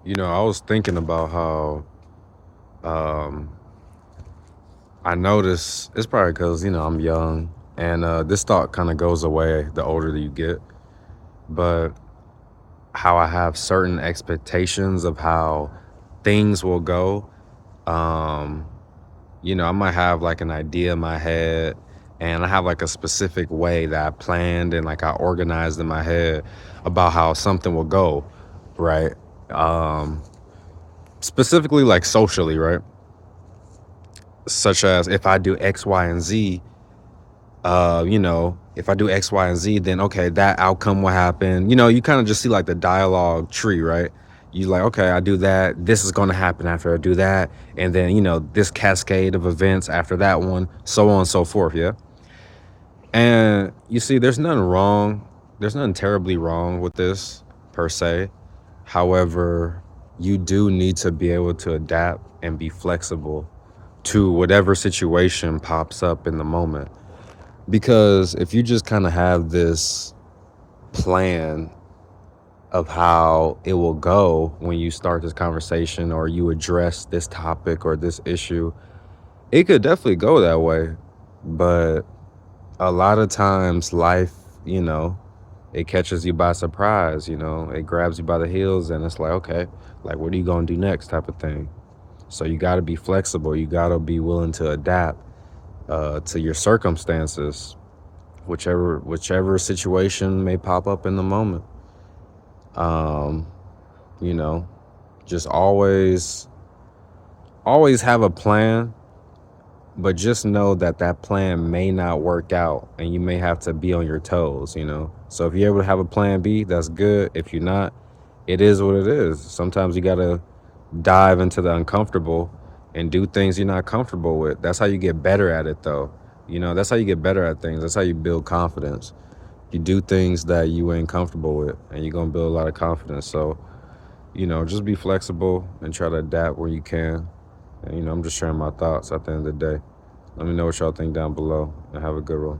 I was thinking about how um, I notice it's probably because I'm young, and this thought kind of goes away the older that you get. But how I have certain expectations of how things will go. Um, I might have like an idea in my head, and I have like a specific way that I planned and like I organized in my head about how something will go, right? Um, Specifically, like socially, right? Such as if I do X, Y, and Z, if I do X, Y, and Z, then okay, that outcome will happen. You kind of just see like the dialogue tree, right? You like, okay, I do that. This is going to happen after I do that. And then, this cascade of events after that one, so on and so forth. Yeah. And you see, there's nothing wrong. There's nothing terribly wrong with this per se. However, you do need to be able to adapt and be flexible to whatever situation pops up in the moment. Because if you just kind of have this plan of how it will go when you start this conversation or you address this topic or this issue, it could definitely go that way. But a lot of times life, you know, it catches you by surprise, it grabs you by the heels and it's like, okay, like what are you going to do next type of thing. So you got to be flexible. You got to be willing to adapt to your circumstances, whichever situation may pop up in the moment. Um, you know, just always have a plan, but just know that that plan may not work out and you may have to be on your toes. So if you're able to have a plan B, that's good. If you're not, it is what it is. Sometimes you got to dive into the uncomfortable and do things you're not comfortable with. That's how you get better at it, though. That's how you get better at things. That's how you build confidence. You do things that you ain't comfortable with, and you're going to build a lot of confidence. So, just be flexible and try to adapt where you can. And, I'm just sharing my thoughts at the end of the day. Let me know what y'all think down below, and have a good one.